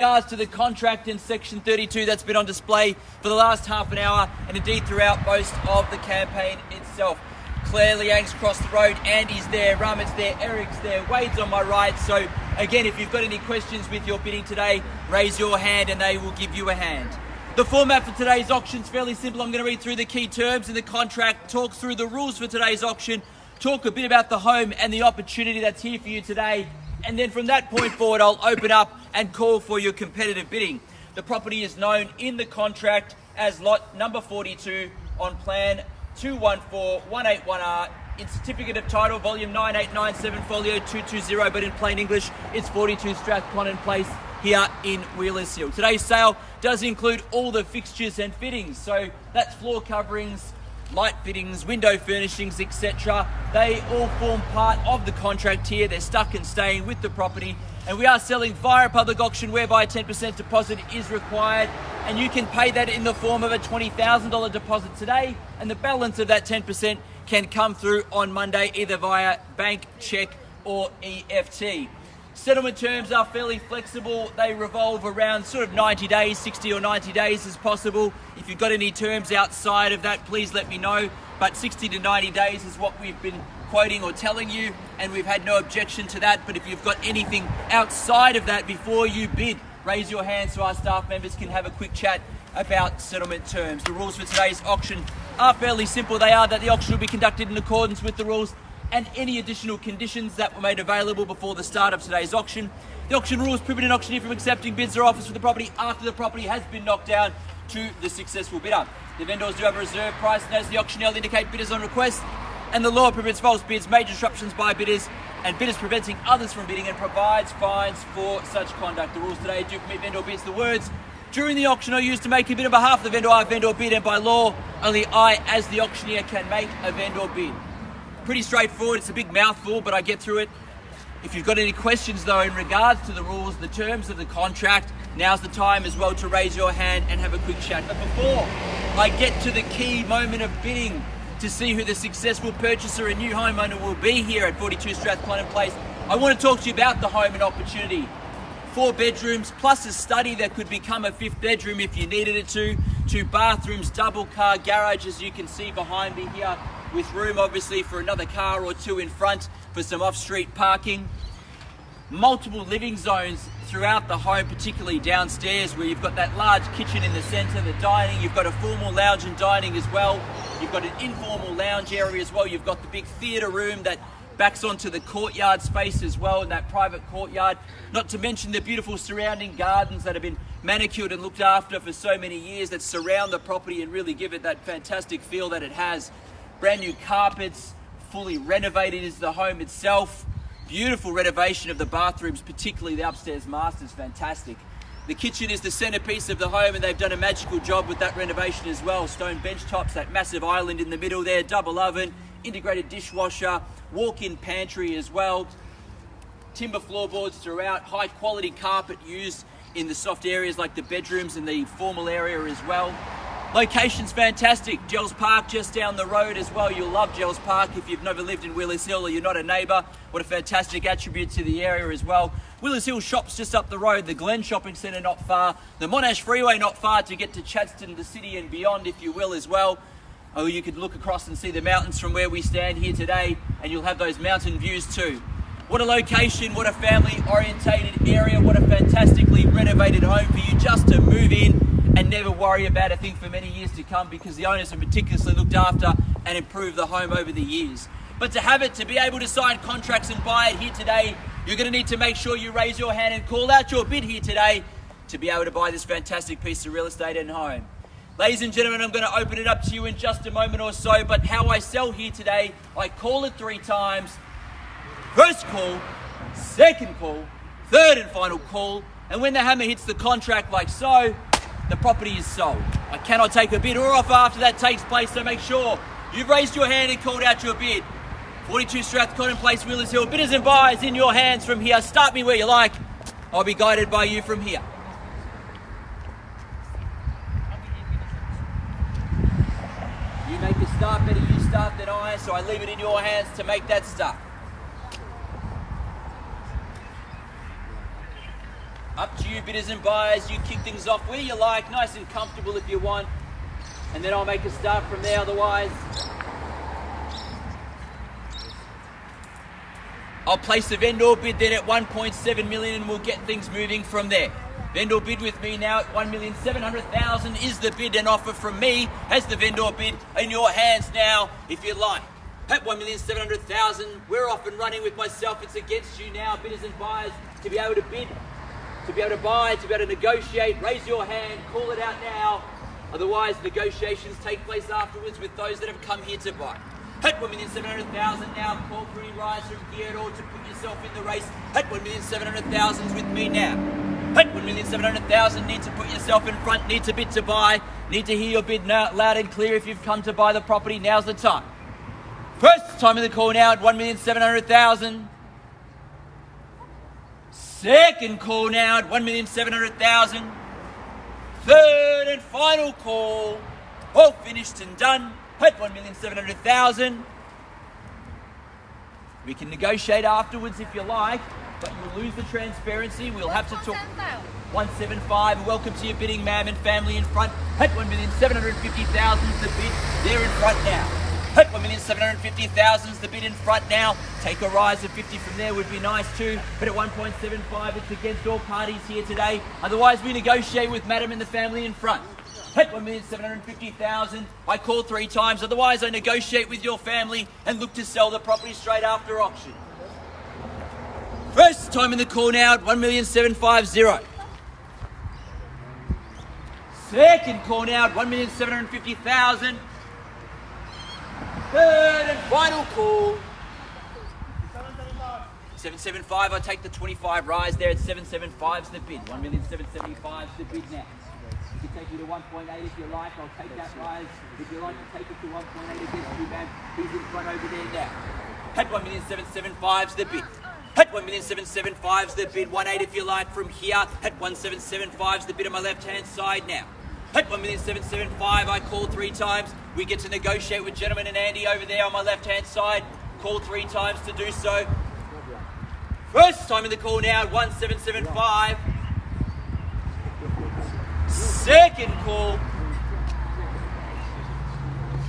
regards to the contract in section 32 that's been on display for the last half an hour and indeed throughout most of the campaign itself. Claire Liang's across the road, Andy's there, Ramit's there, Eric's there, Wade's on my right. So again, if you've got any questions with your bidding today, raise your hand and they will give you a hand. The format for today's auction is fairly simple. I'm going to read through the key terms in the contract, talk through the rules for today's auction, talk a bit about the home and the opportunity that's here for you today. And then from that point forward, I'll open up and call for your competitive bidding. The property is known in the contract as lot number 42 on plan 214181R in certificate of title volume 9897 folio 220, but in plain English it's 42 Strathconnan Place here in Wheelers Hill. Today's sale does include all the fixtures and fittings, so that's floor coverings, light fittings, window furnishings, etc. They all form part of the contract here. They're stuck and staying with the property, and we are selling via a public auction whereby a 10% deposit is required, and you can pay that in the form of a $20,000 deposit today, and the balance of that 10% can come through on Monday either via bank, cheque or EFT. Settlement terms are fairly flexible. They revolve around sort of 90 days, 60 or 90 days as possible. If you've got any terms outside of that, please let me know. But 60 to 90 days is what we've been quoting or telling you, and we've had no objection to that. But if you've got anything outside of that before you bid, raise your hand so our staff members can have a quick chat about settlement terms. The rules for today's auction are fairly simple. They are that the auction will be conducted in accordance with the rules and any additional conditions that were made available before the start of today's auction. The auction rules prohibit an auctioneer from accepting bids or offers for the property after the property has been knocked down to the successful bidder. The vendors do have a reserve price, and as the auctioneer will indicate bidders on request, and the law prohibits false bids, major disruptions by bidders, and bidders preventing others from bidding, and provides fines for such conduct. The rules today do permit vendor bids. The words during the auction are used to make a bid on behalf of the vendor. I vendor bid, and by law, only I, as the auctioneer, can make a vendor bid. Pretty straightforward. It's a big mouthful, but I get through it. If you've got any questions though in regards to the rules, the terms of the contract, now's the time as well to raise your hand and have a quick chat. But before I get to the key moment of bidding to see who the successful purchaser and new homeowner will be here at 42 Strathconnan Place, I want to talk to you about the home and opportunity. 4 bedrooms plus a study that could become a 5th bedroom if you needed it to. 2 bathrooms, double car garage as you can see behind me here, with room obviously for another car or 2 in front for some off-street parking. Multiple living zones throughout the home, particularly downstairs where you've got that large kitchen in the centre, the dining, you've got a formal lounge and dining as well. You've got an informal lounge area as well. You've got the big theatre room that backs onto the courtyard space as well, in that private courtyard. Not to mention the beautiful surrounding gardens that have been manicured and looked after for so many years that surround the property and really give it that fantastic feel that it has. Brand new carpets, fully renovated is the home itself. Beautiful renovation of the bathrooms, particularly the upstairs master is fantastic. The kitchen is the centerpiece of the home, and they've done a magical job with that renovation as well. Stone bench tops, that massive island in the middle there, double oven, integrated dishwasher, walk-in pantry as well. Timber floorboards throughout, high quality carpet used in the soft areas like the bedrooms and the formal area as well. Location's fantastic. Gels Park just down the road as well. You'll love Gels Park if you've never lived in Wheelers Hill or you're not a neighbour. What a fantastic attribute to the area as well. Wheelers Hill shops just up the road. The Glen Shopping Centre not far. The Monash Freeway not far to get to Chadstone, the city and beyond if you will as well. Oh, you could look across and see the mountains from where we stand here today, and you'll have those mountain views too. What a location, what a family orientated area, what a fantastically renovated home for you just to move in and never worry about a thing for many years to come, because the owners have meticulously looked after and improved the home over the years. But to have it, to be able to sign contracts and buy it here today, you're going to need to make sure you raise your hand and call out your bid here today to be able to buy this fantastic piece of real estate and home. Ladies and gentlemen, I'm going to open it up to you in just a moment or so, but how I sell here today, I call it 3 times. First call, second call, third and final call, and when the hammer hits the contract like so, the property is sold. I cannot take a bid or offer after that takes place, so make sure you've raised your hand and called out your bid. 42 Strathconnan Place, Wheelers Hill. Bidders and buyers in your hands from here. Start me where you like. I'll be guided by you from here. You make a start, better you start than I, so I leave it in your hands to make that start. Up to you, bidders and buyers. You kick things off where you like, nice and comfortable if you want. And then I'll make a start from there, otherwise. I'll place a vendor bid then at 1.7 million and we'll get things moving from there. Vendor bid with me now at 1,700,000 is the bid and offer from me as the vendor bid in your hands now, if you like. At 1,700,000, we're off and running with myself. It's against you now, bidders and buyers, to be able to bid, to be able to buy, to be able to negotiate. Raise your hand, call it out now. Otherwise, negotiations take place afterwards with those that have come here to buy. At 1,700,000 now, call for any rise from here at all to put yourself in the race. At 1,700,000 with me now. At 1,700,000, need to put yourself in front, need to bid to buy, need to hear your bid now, loud and clear. If you've come to buy the property, now's the time. First time in the call now at 1,700,000. Second call now at 1,700,000. Third and final call, all finished and done at 1,700,000. We can negotiate afterwards if you like, but you'll lose the transparency. We'll have to talk. 175. Welcome to your bidding, ma'am and family in front at 1,750,000 is the bid. They're in front now. At 1,750,000 is the bid in front now. Take a rise of 50 from there would be nice too, but at 1.75 it's against all parties here today. Otherwise we negotiate with madam and the family in front. At 1,750,000, I call 3 times. Otherwise I negotiate with your family and look to sell the property straight after auction. First time in the call now at 1,750,000. Second call now at 1,750,000. Third and final call. 775, I take the 25 rise there at 775's the bid. 1,775's the bid now. You can take you to 1.8 if you like. I'll take that rise. If you like to take it to 1.8 against you, man. He's in front over there now. At 1,775's the bid. At 1,775's the bid. 1.8 if you like from here. At 1,775's the bid on my left-hand side now. At 1,775, I call 3 times. We get to negotiate with gentleman and Andy over there on my left-hand side. Call 3 times to do so. First time in the call now at 1,775. Second call.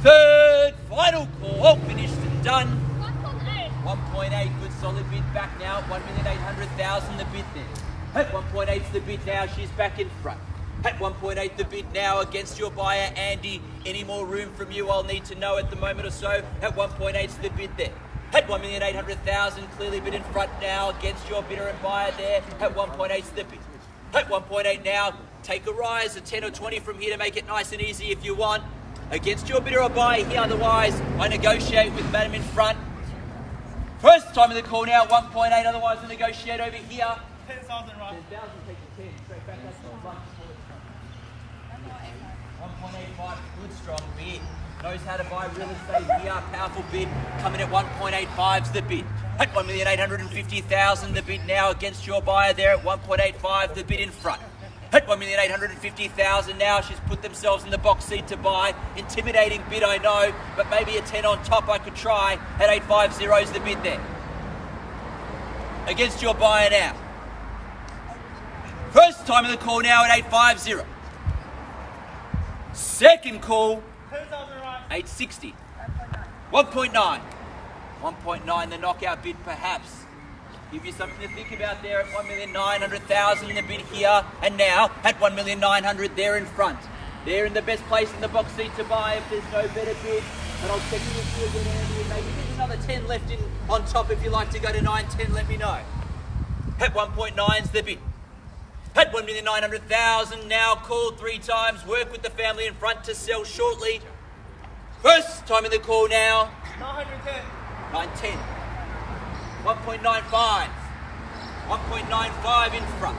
Third, final call. All finished and done. 1.8, good solid bid back now. 1,800,000 the bid there. At 1.8's the bid now. She's back in front. At 1.8 the bid now against your buyer Andy. Any more room from you I'll need to know at the moment or so. At 1.8's the bid there. At 1,800,000 clearly bid in front now against your bidder and buyer there. At 1.8's the bid. At 1.8 now, take a rise of 10 or 20 from here to make it nice and easy if you want. Against your bidder or buyer here, otherwise I negotiate with madam in front. First time in the call now, 1.8, otherwise I negotiate over here. 10,000 right. 10,000 takes you 10, straight back, that's not much. 1.85, good strong bid. Knows how to buy real estate here, powerful bid. Coming at 1.85's the bid. At 1,850,000 the bid now against your buyer there at 1.85 the bid in front. At 1,850,000 now, she's put themselves in the box seat to buy. Intimidating bid, I know, but maybe a 10 on top I could try. At 850's the bid there. Against your buyer now. First time in the call now at 850. Second call, 860. 1.9. 1.9, the knockout bid perhaps. Give you something to think about there at 1,900,000 the bid here and now at 1,900,000 there in front. They're in the best place in the box seat to buy if there's no better bid. But I'll check in with you again, Andy, and maybe there's another 10 left in on top. If you like to go to 910, let me know. At 1.9's the bid. At 1,900,000 now, called 3 times. Work with the family in front to sell shortly. First time in the call now. 910. 910. 1.95. 1.95 in front.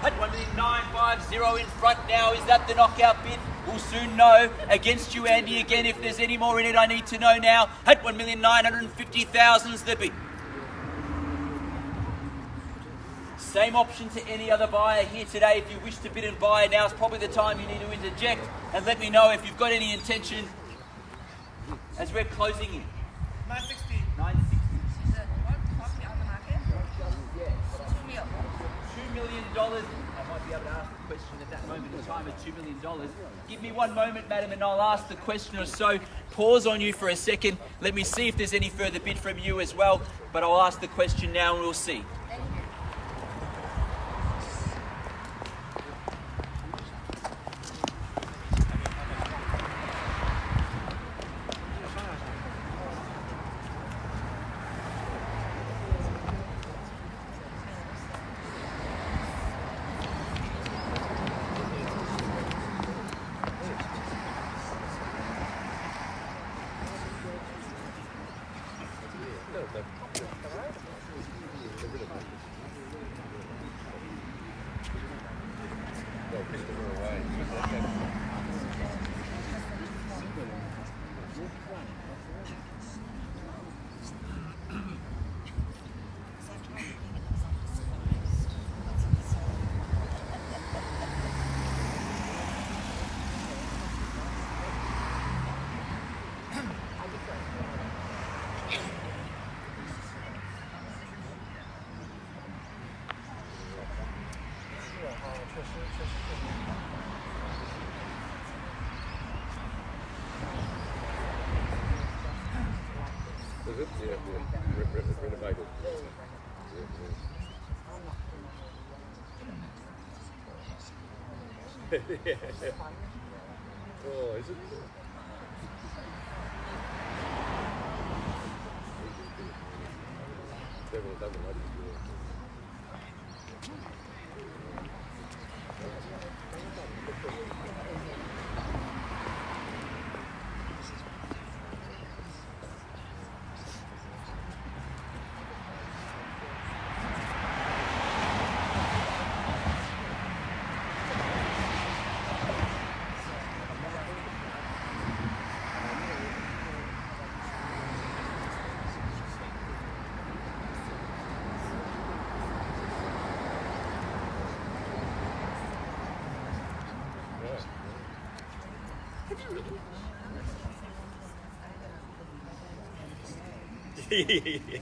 At 1,950 in front now. Is that the knockout bid? We'll soon know. Against you, Andy, again. If there's any more in it, I need to know now. At 1,950,000's the bid. Same option to any other buyer here today. If you wish to bid and buy, now's probably the time you need to interject and let me know if you've got any intention as we're closing in. 960. 960. What property on the market? Yeah. $2 million be able to ask the question at that moment in time at $2 million. Give me one moment, madam, and I'll ask the question or so. Pause on you for a second. Let me see if there's any further bid from you as well, but I'll ask the question now and we'll see. Is it? Yeah, renovated. Yeah. Oh, is it? Definitely.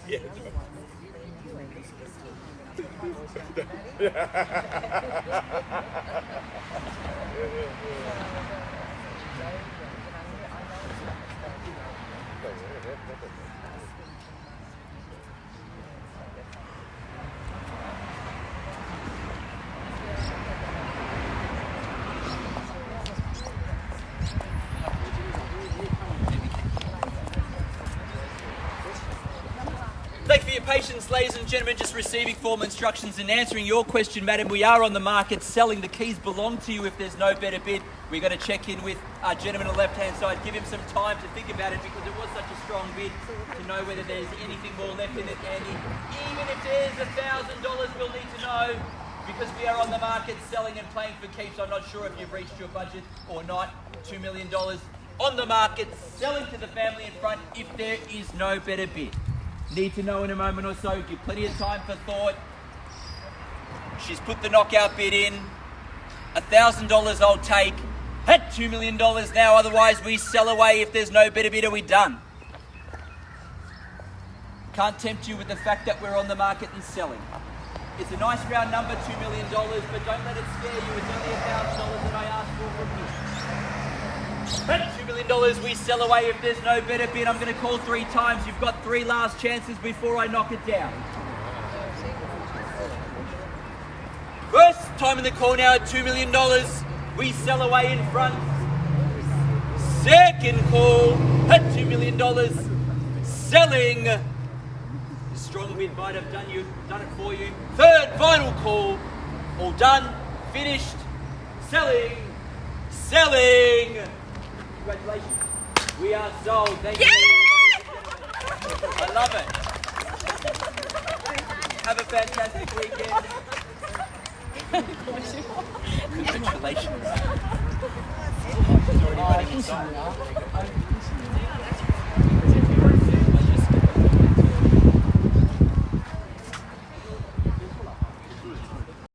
Yeah. Thank you for your patience, ladies and gentlemen. Just receiving formal instructions and answering your question, madam. We are on the market selling. The keys belong to you if there's no better bid. We're going to check in with our gentleman on the left-hand side. Give him some time to think about it because it was such a strong bid to know whether there's anything more left in it, Andy. Even if there's $1,000, we'll need to know because we are on the market selling and playing for keeps. I'm not sure if you've reached your budget or not. $2 million on the market, selling to the family in front if there is no better bid. Need to know in a moment or so. Give plenty of time for thought. She's put the knockout bid in. $1,000 I'll take. At $2 million now, otherwise we sell away. If there's no better bid, are we done? Can't tempt you with the fact that we're on the market and selling. It's a nice round number, $2 million, but don't let it scare you. It's only $1,000 that I asked for from you. At $2 million, we sell away if there's no better bid. I'm going to call 3 times. You've got 3 last chances before I knock it down. First time in the call now at $2 million. We sell away in front. Second call at $2 million. Selling. The strong bid might have done it for you. Third final call. All done. Finished. Selling. Congratulations. We are sold. Thank you. I love it. Have a fantastic weekend. Congratulations. She's already running inside.